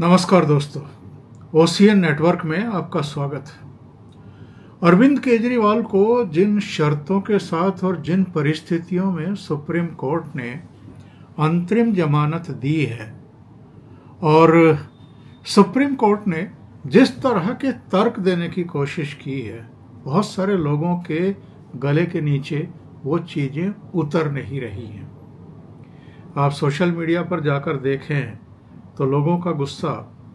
नमस्कार दोस्तों, OCN network में आपका स्वागत है। अरविंद केजरीवाल को जिन शर्तों के साथ और जिन परिस्थितियों में सुप्रीम कोर्ट ने अंतरिम जमानत दी है और सुप्रीम कोर्ट ने जिस तरह के तर्क देने की कोशिश की है, बहुत सारे लोगों के गले के नीचे वो चीज़ें उतर नहीं रही हैं। आप सोशल मीडिया पर जाकर देखें तो लोगों का गुस्सा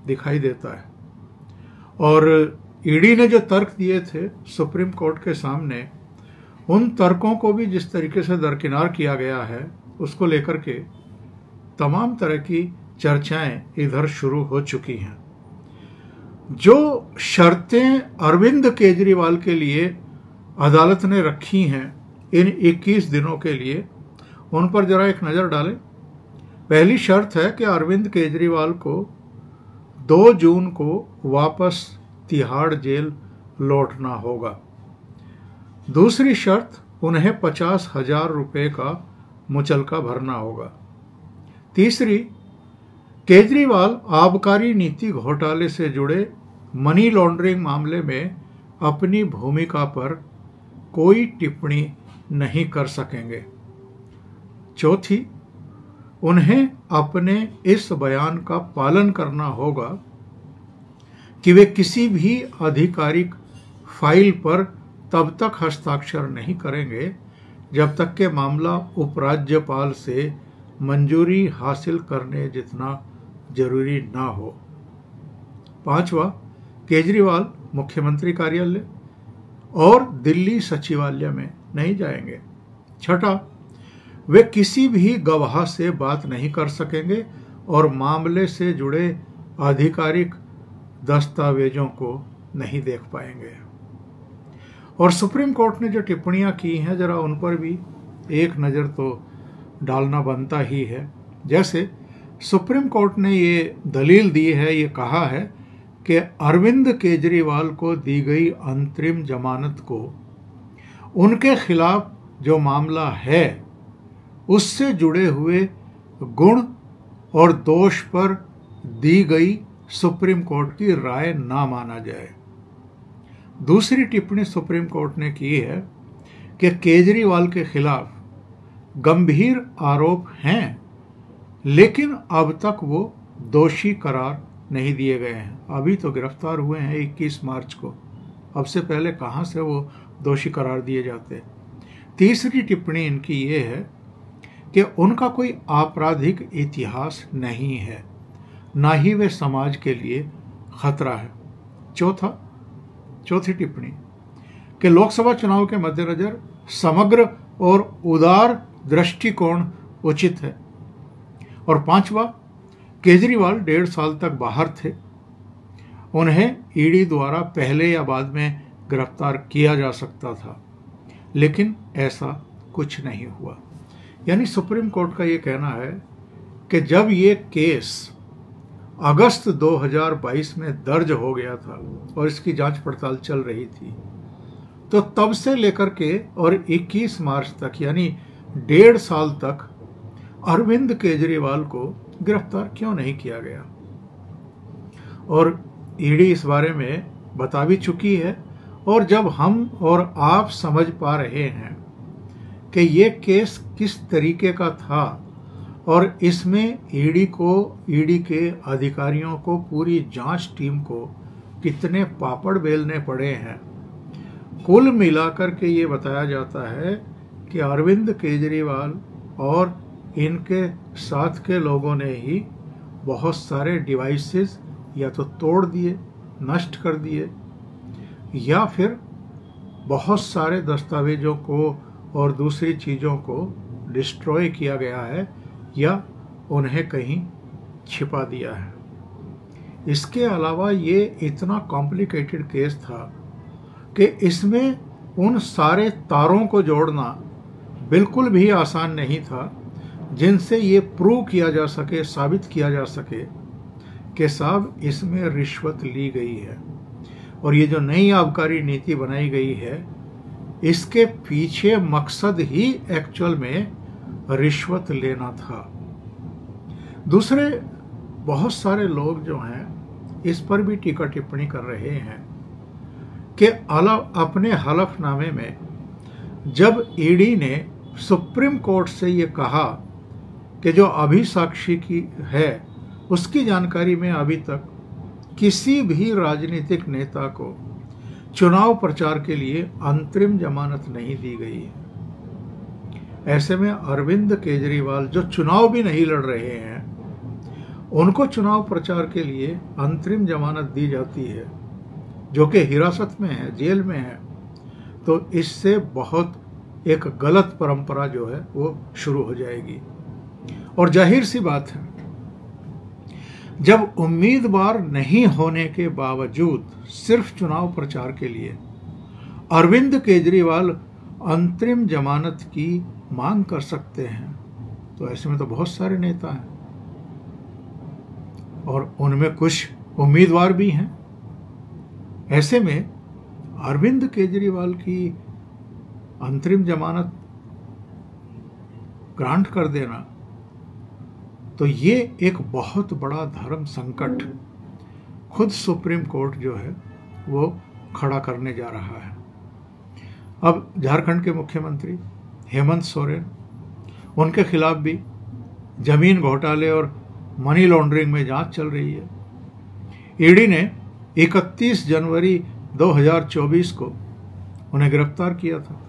दिखाई देता है। और ईडी ने जो तर्क दिए थे सुप्रीम कोर्ट के सामने, उन तर्कों को भी जिस तरीके से दरकिनार किया गया है, उसको लेकर के तमाम तरह की चर्चाएं इधर शुरू हो चुकी हैं। जो शर्तें अरविंद केजरीवाल के लिए अदालत ने रखी हैं इन 21 दिनों के लिए, उन पर जरा एक नज़र डालें। पहली शर्त है कि अरविंद केजरीवाल को 2 जून को वापस तिहाड़ जेल लौटना होगा। दूसरी शर्त, उन्हें 50,000 रुपये का मुचलका भरना होगा। तीसरी, केजरीवाल आबकारी नीति घोटाले से जुड़े मनी लॉन्ड्रिंग मामले में अपनी भूमिका पर कोई टिप्पणी नहीं कर सकेंगे। चौथी, उन्हें अपने इस बयान का पालन करना होगा कि वे किसी भी आधिकारिक फाइल पर तब तक हस्ताक्षर नहीं करेंगे जब तक कि मामला उपराज्यपाल से मंजूरी हासिल करने जितना जरूरी ना हो। पांचवा, केजरीवाल मुख्यमंत्री कार्यालय और दिल्ली सचिवालय में नहीं जाएंगे। छठा, वे किसी भी गवाह से बात नहीं कर सकेंगे और मामले से जुड़े आधिकारिक दस्तावेजों को नहीं देख पाएंगे। और सुप्रीम कोर्ट ने जो टिप्पणियां की हैं, जरा उन पर भी एक नज़र तो डालना बनता ही है। जैसे सुप्रीम कोर्ट ने ये दलील दी है, ये कहा है कि अरविंद केजरीवाल को दी गई अंतरिम जमानत को उनके खिलाफ जो मामला है उससे जुड़े हुए गुण और दोष पर दी गई सुप्रीम कोर्ट की राय ना माना जाए। दूसरी टिप्पणी सुप्रीम कोर्ट ने की है कि केजरीवाल के खिलाफ गंभीर आरोप हैं, लेकिन अब तक वो दोषी करार नहीं दिए गए हैं। अभी तो गिरफ्तार हुए हैं 21 मार्च को, अब से पहले कहाँ से वो दोषी करार दिए जाते। तीसरी टिप्पणी इनकी ये है कि उनका कोई आपराधिक इतिहास नहीं है, ना ही वे समाज के लिए खतरा है। चौथी टिप्पणी कि लोकसभा चुनाव के मद्देनजर समग्र और उदार दृष्टिकोण उचित है। और पांचवा, केजरीवाल 1.5 साल तक बाहर थे, उन्हें ईडी द्वारा पहले या बाद में गिरफ्तार किया जा सकता था, लेकिन ऐसा कुछ नहीं हुआ। यानी सुप्रीम कोर्ट का ये कहना है कि जब ये केस अगस्त 2022 में दर्ज हो गया था और इसकी जांच पड़ताल चल रही थी, तो तब से लेकर के और 21 मार्च तक यानी 1.5 साल तक अरविंद केजरीवाल को गिरफ्तार क्यों नहीं किया गया। और ईडी इस बारे में बता भी चुकी है। और जब हम और आप समझ पा रहे हैं कि ये केस किस तरीके का था और इसमें ईडी के अधिकारियों को, पूरी जांच टीम को कितने पापड़ बेलने पड़े हैं, कुल मिलाकर के ये बताया जाता है कि अरविंद केजरीवाल और इनके साथ के लोगों ने ही बहुत सारे डिवाइसेस या तो तोड़ दिए, नष्ट कर दिए, या फिर बहुत सारे दस्तावेजों को और दूसरी चीज़ों को डिस्ट्रॉय किया गया है या उन्हें कहीं छिपा दिया है। इसके अलावा ये इतना कॉम्प्लिकेटेड केस था कि इसमें उन सारे तारों को जोड़ना बिल्कुल भी आसान नहीं था जिनसे ये प्रूव किया जा सके, साबित किया जा सके कि साहब इसमें रिश्वत ली गई है। और ये जो नई आबकारी नीति बनाई गई है, इसके पीछे मकसद ही एक्चुअल में रिश्वत लेना था। दूसरे बहुत सारे लोग जो हैं इस पर भी टीका टिप्पणी कर रहे हैं कि अपने हलफनामे में जब ईडी ने सुप्रीम कोर्ट से ये कहा कि जो अभी साक्षी की है उसकी जानकारी में अभी तक किसी भी राजनीतिक नेता को चुनाव प्रचार के लिए अंतरिम जमानत नहीं दी गई है। ऐसे में अरविंद केजरीवाल जो चुनाव भी नहीं लड़ रहे हैं उनको चुनाव प्रचार के लिए अंतरिम जमानत दी जाती है, जो कि हिरासत में है, जेल में है। तो इससे बहुत एक गलत परंपरा जो है वो शुरू हो जाएगी। और जाहिर सी बात है, जब उम्मीदवार नहीं होने के बावजूद सिर्फ चुनाव प्रचार के लिए अरविंद केजरीवाल अंतरिम जमानत की मांग कर सकते हैं, तो ऐसे में तो बहुत सारे नेता हैं और उनमें कुछ उम्मीदवार भी हैं। ऐसे में अरविंद केजरीवाल की अंतरिम जमानत ग्रांट कर देना, तो ये एक बहुत बड़ा धर्म संकट खुद सुप्रीम कोर्ट जो है वो खड़ा करने जा रहा है। अब झारखंड के मुख्यमंत्री हेमंत सोरेन, उनके खिलाफ भी जमीन घोटाले और मनी लॉन्ड्रिंग में जांच चल रही है। ईडी ने 31 जनवरी 2024 को उन्हें गिरफ्तार किया था।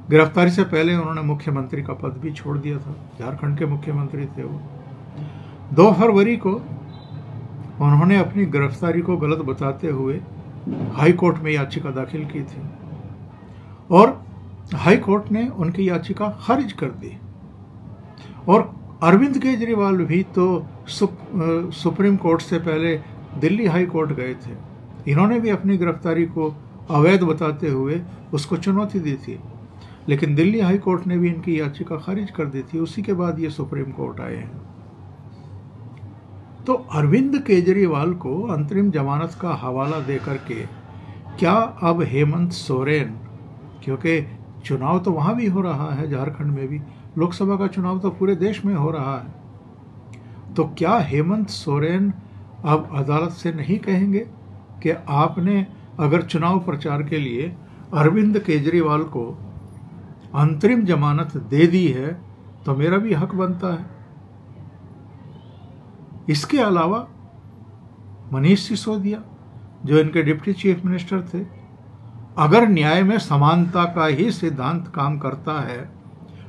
गिरफ्तारी से पहले उन्होंने मुख्यमंत्री का पद भी छोड़ दिया था, झारखंड के मुख्यमंत्री थे वो। 2 फरवरी को उन्होंने अपनी गिरफ्तारी को गलत बताते हुए हाई कोर्ट में याचिका दाखिल की थी और हाई कोर्ट ने उनकी याचिका खारिज कर दी। और अरविंद केजरीवाल भी तो सुप्रीम कोर्ट से पहले दिल्ली हाई कोर्ट गए थे। इन्होंने भी अपनी गिरफ्तारी को अवैध बताते हुए उसको चुनौती दी थी, लेकिन दिल्ली हाई कोर्ट ने भी इनकी याचिका खारिज कर दी थी। उसी के बाद ये सुप्रीम कोर्ट आए हैं। तो अरविंद केजरीवाल को अंतरिम जमानत का हवाला देकर के क्या अब हेमंत सोरेन, क्योंकि चुनाव तो वहाँ भी हो रहा है, झारखंड में भी लोकसभा का चुनाव तो पूरे देश में हो रहा है, तो क्या हेमंत सोरेन अब अदालत से नहीं कहेंगे कि आपने अगर चुनाव प्रचार के लिए अरविंद केजरीवाल को अंतरिम जमानत दे दी है तो मेरा भी हक बनता है। इसके अलावा मनीष सिसोदिया जो इनके डिप्टी चीफ मिनिस्टर थे, अगर न्याय में समानता का ही सिद्धांत काम करता है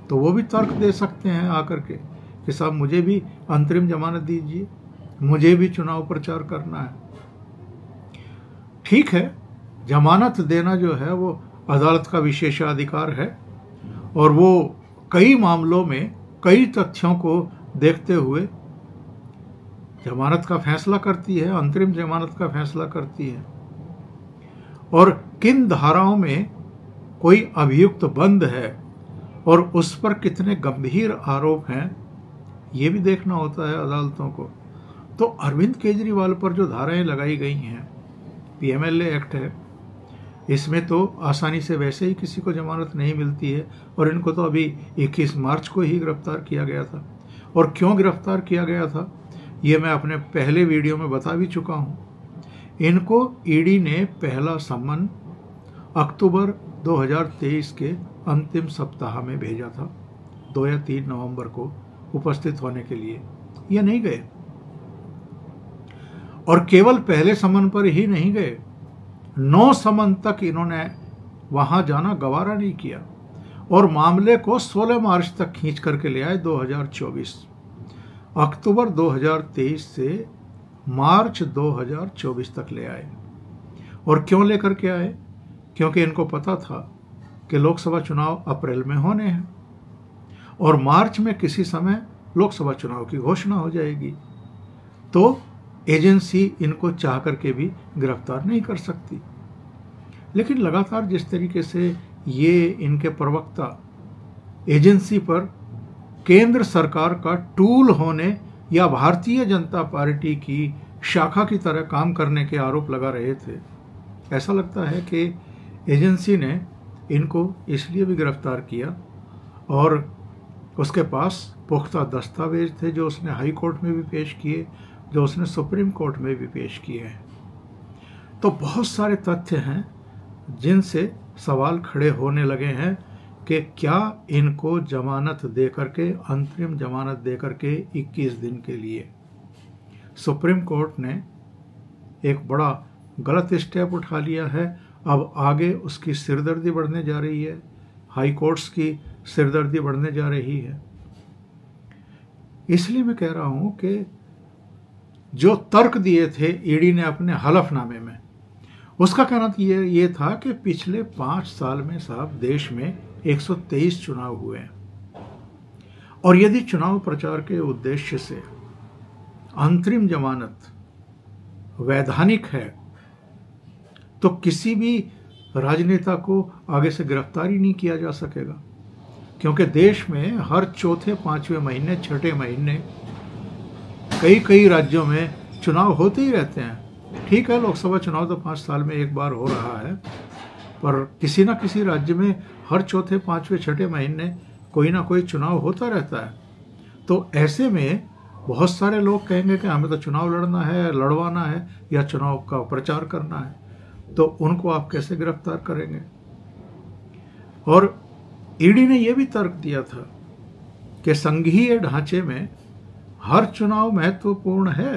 तो वो भी तर्क दे सकते हैं आकर के कि साहब मुझे भी अंतरिम जमानत दीजिए, मुझे भी चुनाव प्रचार करना है। ठीक है, जमानत देना जो है वो अदालत का विशेषाधिकार है और वो कई मामलों में कई तथ्यों को देखते हुए जमानत का फैसला करती है, अंतरिम जमानत का फैसला करती है। और किन धाराओं में कोई अभियुक्त बंद है और उस पर कितने गंभीर आरोप हैं, ये भी देखना होता है अदालतों को। तो अरविंद केजरीवाल पर जो धाराएं लगाई गई हैं, पीएमएलए एक्ट है, इसमें तो आसानी से वैसे ही किसी को जमानत नहीं मिलती है और इनको तो अभी 21 मार्च को ही गिरफ्तार किया गया था। और क्यों गिरफ्तार किया गया था ये मैं अपने पहले वीडियो में बता भी चुका हूँ। इनको ईडी ने पहला सम्मन अक्टूबर 2023 के अंतिम सप्ताह में भेजा था, 2 या 3 नवंबर को उपस्थित होने के लिए। ये नहीं गए और केवल पहले सम्मन पर ही नहीं गए, 9 सम्मन तक इन्होंने वहां जाना गवारा नहीं किया और मामले को 16 मार्च तक खींच करके ले आए 2024। अक्टूबर 2023 से मार्च 2024 तक ले आए। और क्यों लेकर के आए? क्योंकि इनको पता था कि लोकसभा चुनाव अप्रैल में होने हैं और मार्च में किसी समय लोकसभा चुनाव की घोषणा हो जाएगी, तो एजेंसी इनको चाह करके भी गिरफ्तार नहीं कर सकती। लेकिन लगातार जिस तरीके से ये इनके प्रवक्ता एजेंसी पर केंद्र सरकार का टूल होने या भारतीय जनता पार्टी की शाखा की तरह काम करने के आरोप लगा रहे थे, ऐसा लगता है कि एजेंसी ने इनको इसलिए भी गिरफ्तार किया और उसके पास पुख्ता दस्तावेज थे जो उसने हाई कोर्ट में भी पेश किए, जो उसने सुप्रीम कोर्ट में भी पेश किए हैं। तो बहुत सारे तथ्य हैं जिनसे सवाल खड़े होने लगे हैं कि क्या इनको जमानत दे करके, अंतरिम जमानत दे करके 21 दिन के लिए सुप्रीम कोर्ट ने एक बड़ा गलत स्टेप उठा लिया है। अब आगे उसकी सिरदर्दी बढ़ने जा रही है, हाई कोर्ट्स की सिरदर्दी बढ़ने जा रही है। इसलिए मैं कह रहा हूं कि जो तर्क दिए थे ईडी ने अपने हलफनामे में, उसका कहना ये था कि पिछले 5 साल में साहब देश में 123 चुनाव हुए हैं, और यदि चुनाव प्रचार के उद्देश्य से अंतरिम जमानत वैधानिक है तो किसी भी राजनेता को आगे से गिरफ्तारी नहीं किया जा सकेगा, क्योंकि देश में हर चौथे, 5वें महीने, 6ठे महीने कई राज्यों में चुनाव होते ही रहते हैं। ठीक है, लोकसभा चुनाव तो 5 साल में एक बार हो रहा है, पर किसी न किसी राज्य में हर चौथे, 5वें, 6ठे महीने कोई ना कोई चुनाव होता रहता है। तो ऐसे में बहुत सारे लोग कहेंगे कि हमें तो चुनाव लड़ना है, लड़वाना है या चुनाव का प्रचार करना है, तो उनको आप कैसे गिरफ्तार करेंगे? और ईडी ने यह भी तर्क दिया था कि संघीय ढांचे में हर चुनाव महत्वपूर्ण है,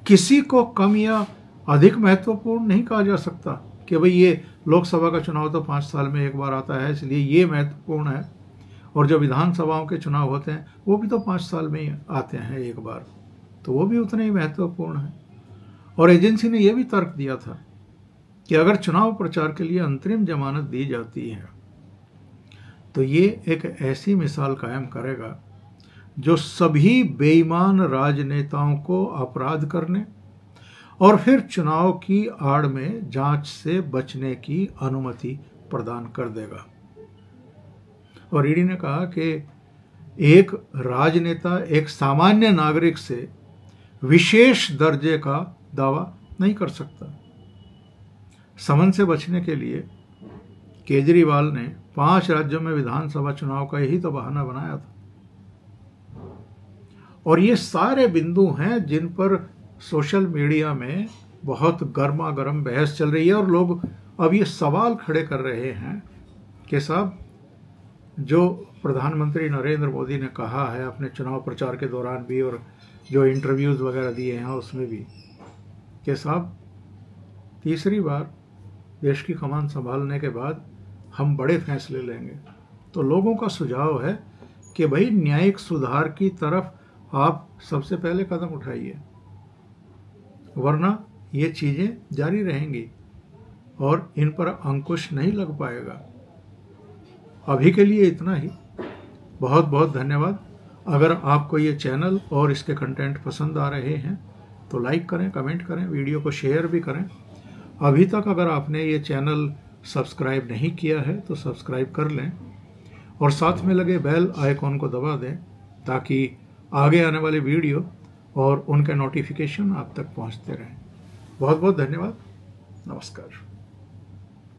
किसी को कम या अधिक महत्वपूर्ण नहीं कहा जा सकता कि भाई ये लोकसभा का चुनाव तो 5 साल में एक बार आता है इसलिए ये महत्वपूर्ण है, और जो विधानसभाओं के चुनाव होते हैं वो भी तो 5 साल में ही आते हैं एक बार, तो वो भी उतने ही महत्वपूर्ण है। और एजेंसी ने यह भी तर्क दिया था कि अगर चुनाव प्रचार के लिए अंतरिम जमानत दी जाती है तो ये एक ऐसी मिसाल कायम करेगा जो सभी बेईमान राजनेताओं को अपराध करने और फिर चुनाव की आड़ में जांच से बचने की अनुमति प्रदान कर देगा। और ईडी ने कहा कि एक राजनेता एक सामान्य नागरिक से विशेष दर्जे का दावा नहीं कर सकता। समन से बचने के लिए केजरीवाल ने 5 राज्यों में विधानसभा चुनाव का यही तो बहाना बनाया था। और ये सारे बिंदु हैं जिन पर सोशल मीडिया में बहुत गर्मा गर्म बहस चल रही है, और लोग अब ये सवाल खड़े कर रहे हैं कि साहब जो प्रधानमंत्री नरेंद्र मोदी ने कहा है अपने चुनाव प्रचार के दौरान भी और जो इंटरव्यूज़ वगैरह दिए हैं उसमें भी कि साहब तीसरी बार देश की कमान संभालने के बाद हम बड़े फैसले लेंगे। तो लोगों का सुझाव है कि भाई न्यायिक सुधार की तरफ आप सबसे पहले कदम उठाइए, वरना ये चीज़ें जारी रहेंगी और इन पर अंकुश नहीं लग पाएगा। अभी के लिए इतना ही। बहुत बहुत धन्यवाद। अगर आपको ये चैनल और इसके कंटेंट पसंद आ रहे हैं तो लाइक करें, कमेंट करें, वीडियो को शेयर भी करें। अभी तक अगर आपने ये चैनल सब्सक्राइब नहीं किया है तो सब्सक्राइब कर लें और साथ में लगे बेल आइकॉन को दबा दें ताकि आगे आने वाले वीडियो और उनके नोटिफिकेशन आप तक पहुंचते रहें। बहुत बहुत धन्यवाद। नमस्कार।